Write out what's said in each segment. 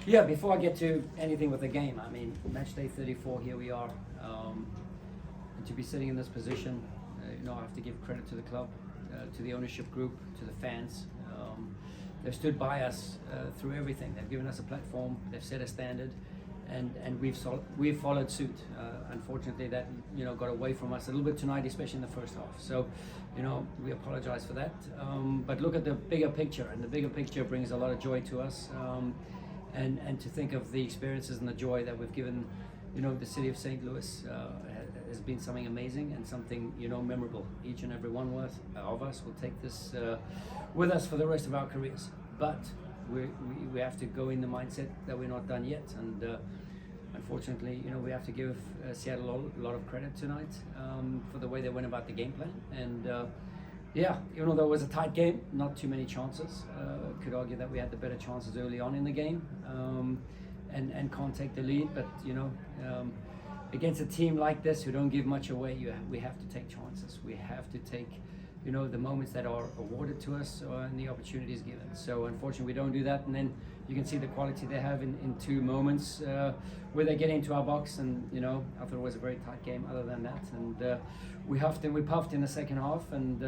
Yeah, before I get to anything with the game, I mean, match day 34, here we are. And to be sitting in this position, I have to give credit to the club, to the ownership group, to the fans. They've stood by us through everything. They've given us a platform, they've set a standard, and we've followed suit. Unfortunately, that got away from us a little bit tonight, especially in the first half. So, we apologize for that. But look at the bigger picture, and the bigger picture brings a lot of joy to us. And to think of the experiences and the joy that we've given, the city of St. Louis has been something amazing and something memorable. Each and every one of us will take this with us for the rest of our careers. But we have to go in the mindset that we're not done yet, and unfortunately, we have to give Seattle a lot of credit tonight for the way they went about the game plan. And even though it was a tight game, not too many chances. Could argue that we had the better chances early on in the game, and can't take the lead. But against a team like this who don't give much away, we have to take chances. We have to take the moments that are awarded to us and the opportunities given. So unfortunately we don't do that, and then you can see the quality they have in two moments where they get into our box, and I thought it was a very tight game other than that, and we huffed and we puffed in the second half, and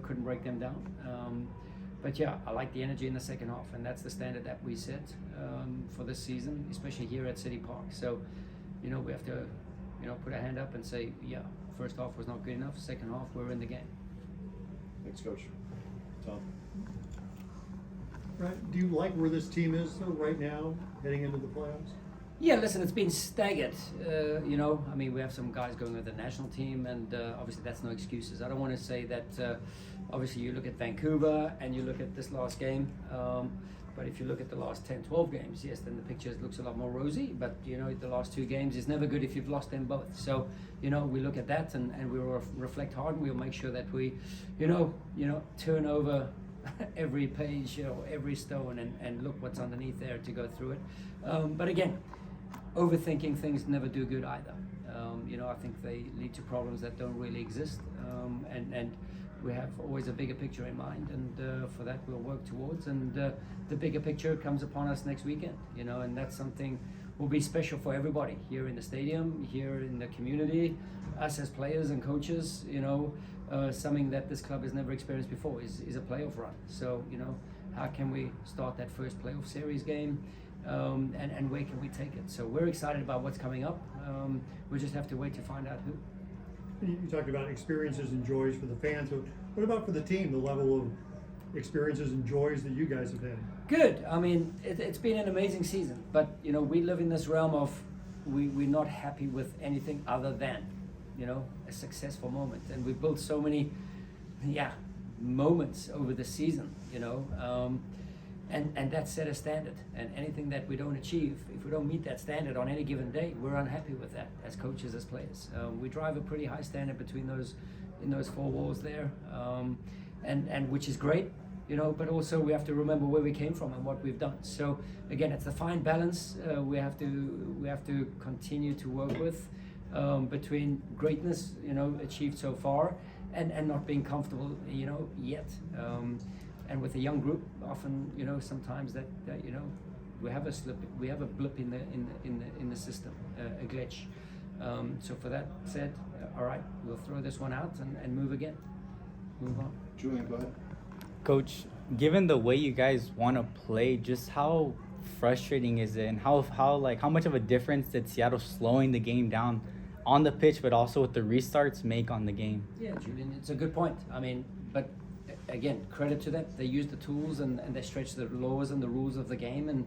couldn't break them down. But yeah, I like the energy in the second half, and that's the standard that we set for this season, especially here at City Park. So we have to put our hand up and say, yeah, first half was not good enough, second half we're in the game. Thanks, Coach. Tom? Right. Do you like where this team is though, right now, heading into the playoffs? Yeah, listen, it's been staggered. I mean, we have some guys going with the national team, and obviously that's no excuses. I don't want to say that, obviously you look at Vancouver and you look at this last game, but if you look at the last 10, 12 games, yes, then the picture looks a lot more rosy, but the last two games is never good if you've lost them both. So, we look at that and we will reflect hard, and we'll make sure that we, turn over every page or every stone and look what's underneath there to go through it. But again, overthinking things never do good either. I think they lead to problems that don't really exist, and we have always a bigger picture in mind, and for that we'll work towards, and the bigger picture comes upon us next weekend, and that's something will be special for everybody here in the stadium, here in the community, us as players and coaches. Something that this club has never experienced before is a playoff run. So how can we start that first playoff series game, and where can we take it? So we're excited about what's coming up. We just have to wait to find out who. You talked about experiences and joys for the fans. So what about for the team, the level of experiences and joys that you guys have had? Good. I mean, it's been an amazing season, but we live in this realm of we're not happy with anything other than a successful moment, and we've built so many moments over the season, and that set a standard, and anything that we don't achieve, if we don't meet that standard on any given day, we're unhappy with that as coaches, as players. We drive a pretty high standard between those four walls there, and which is great, but also we have to remember where we came from and what we've done. So again, it's a fine balance we have to continue to work with, between greatness achieved so far and not being comfortable yet. And with a young group, often sometimes that we have a slip, we have a blip in the system, a glitch. So for that said, all right, we'll throw this one out and move on. Julian, go ahead. Coach, given the way you guys want to play, just how frustrating is it, and how much of a difference did Seattle slowing the game down on the pitch, but also with the restarts make on the game? Yeah, Julian, it's a good point. I mean, but again, credit to them. They use the tools and they stretch the laws and the rules of the game, and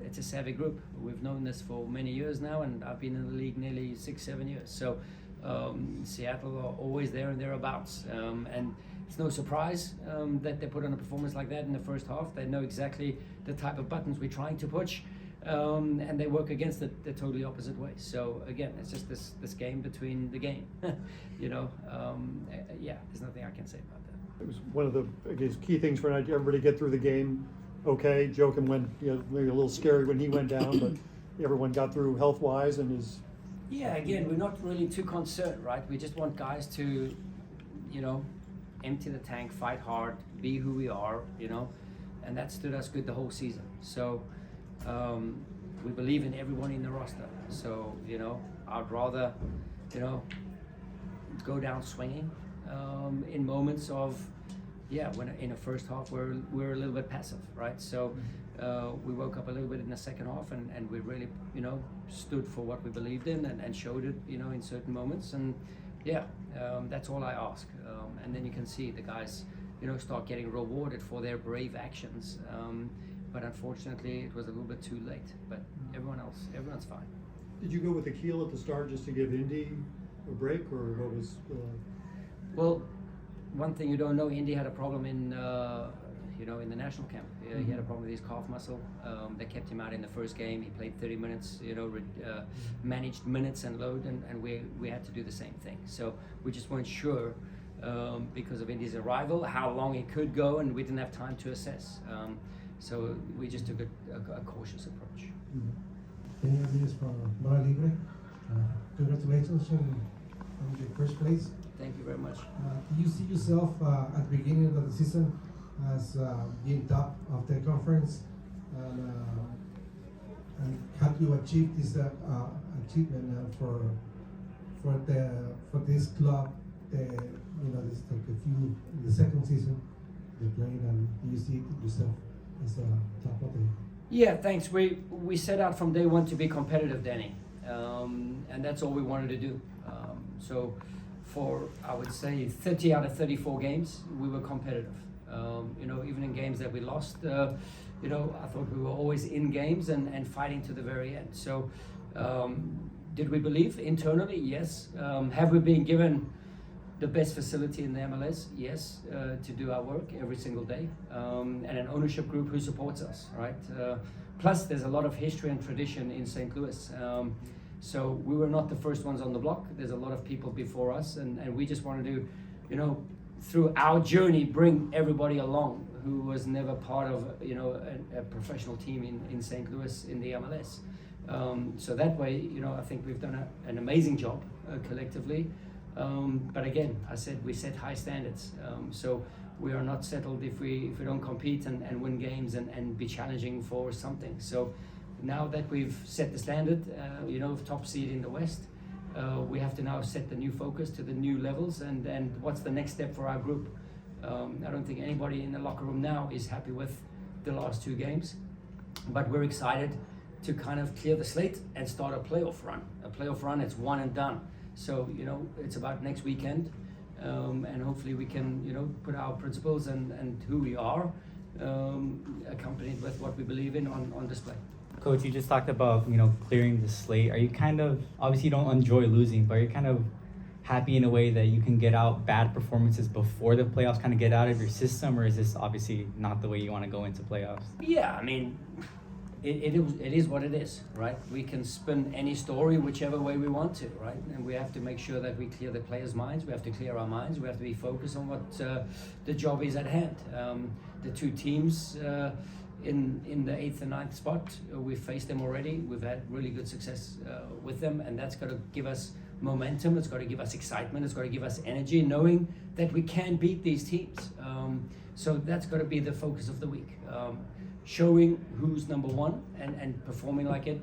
it's a savvy group. We've known this for many years now, and I've been in the league nearly 6-7 years. So Seattle are always there and thereabouts, and it's no surprise that they put on a performance like that in the first half. They know exactly the type of buttons we're trying to push, and they work against it the totally opposite way. So again, it's just this game between the game. There's nothing I can say about that. It was one of the, I guess, key things for everybody to get through the game. Okay, Joachim went, maybe a little scary when he went down, but everyone got through health-wise and is. Yeah, again, we're not really too concerned, right? We just want guys to, empty the tank, fight hard, be who we are, and that stood us good the whole season. So, we believe in everyone in the roster. So, I'd rather, go down swinging in moments of, when in the first half we're a little bit passive, right? So we woke up a little bit in the second half and we really, stood for what we believed in and showed it, in certain moments. And that's all I ask. And then you can see the guys, start getting rewarded for their brave actions. But unfortunately, it was a little bit too late. But everyone's fine. Did you go with the keel at the start just to give Indy a break, or what was? Well, one thing you don't know, Indy had a problem in in the national camp. He had a problem with his calf muscle. They kept him out in the first game. He played 30 minutes. Managed minutes and load, and we had to do the same thing. So we just weren't sure because of Indy's arrival how long it could go, and we didn't have time to assess. So we just took a cautious approach. Daniel Diaz from Bar Libre. Congratulations on the first place. Thank you very much. Do you see yourself at the beginning of the season as being top of the conference? And how do you achieve this achievement for this club? The second season they played, and do you see yourself as top of the? Yeah, thanks. We set out from day one to be competitive, Danny, and that's all we wanted to do. So for, I would say, 30 out of 34 games, we were competitive. Even in games that we lost, I thought we were always in games and fighting to the very end. So did we believe internally? Yes. Have we been given the best facility in the MLS? Yes, to do our work every single day, and an ownership group who supports us, right? Plus, there's a lot of history and tradition in St. Louis. So we were not the first ones on the block. There's a lot of people before us, and we just wanted to, through our journey, bring everybody along who was never part of, a professional team in St. Louis in the MLS. So that way, I think we've done an amazing job collectively. But again, I said we set high standards. So we are not settled if we don't compete and win games and be challenging for something. So now that we've set the standard, top seed in the West, we have to now set the new focus to the new levels and what's the next step for our group. I don't think anybody in the locker room now is happy with the last two games, but we're excited to kind of clear the slate and start a playoff run. A playoff run, it's one and done. So, it's about next weekend, and hopefully we can, put our principles and who we are, accompanied with what we believe in on display. Coach, you just talked about, clearing the slate. Are you obviously you don't enjoy losing, but are you kind of happy in a way that you can get out bad performances before the playoffs, kind of get out of your system, or is this obviously not the way you want to go into playoffs? Yeah, I mean, it is what it is, right? We can spin any story whichever way we want to, right? And we have to make sure that we clear the players' minds. We have to clear our minds. We have to be focused on what the job is at hand. The two teams in the 8th and 9th spot, we've faced them already. We've had really good success with them, and that's got to give us momentum. It's got to give us excitement. It's got to give us energy, knowing that we can beat these teams. So that's got to be the focus of the week. Showing who's number one and performing like it,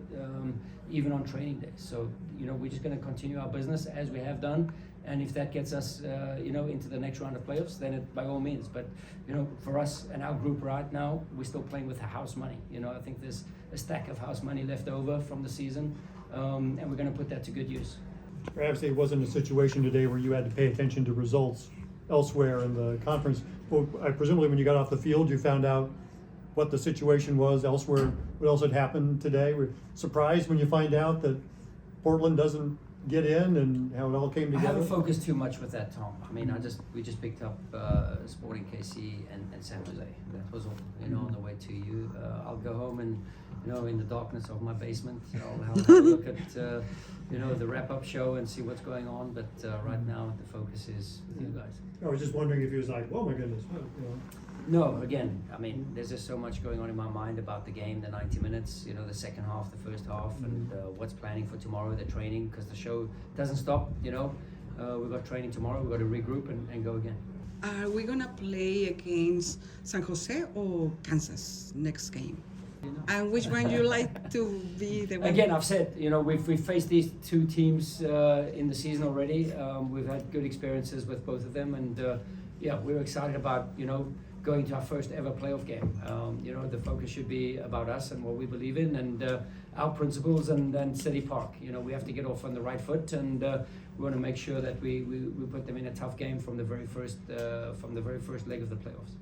even on training days. So, we're just going to continue our business as we have done. And if that gets us, into the next round of playoffs, then it by all means. But, for us and our group right now, we're still playing with house money. I think there's a stack of house money left over from the season, and we're going to put that to good use. Perhaps it wasn't a situation today where you had to pay attention to results elsewhere in the conference. Well, presumably when you got off the field, you found out what the situation was elsewhere, what else had happened today. We're surprised when you find out that Portland doesn't get in and how it all came together. I haven't focused too much with that, Tom. I mean, we just picked up Sporting KC and San Jose. That was all, on the way to you. I'll go home and, in the darkness of my basement, I'll have a look at, the wrap-up show and see what's going on. But right now, the focus is with you guys. I was just wondering if he was like, oh my goodness, No, again, I mean, there's just so much going on in my mind about the game, the 90 minutes, the second half, the first half, and what's planning for tomorrow, the training, because the show doesn't stop, we've got training tomorrow, we've got to regroup and go again. Are we going to play against San Jose or Kansas next game? And which one you like to be the one? Again, I've said, we've faced these two teams in the season already. We've had good experiences with both of them, and we're excited about going to our first ever playoff game. The focus should be about us and what we believe in, and our principles, and City Park. We have to get off on the right foot, and we want to make sure that we put them in a tough game from the very first leg of the playoffs.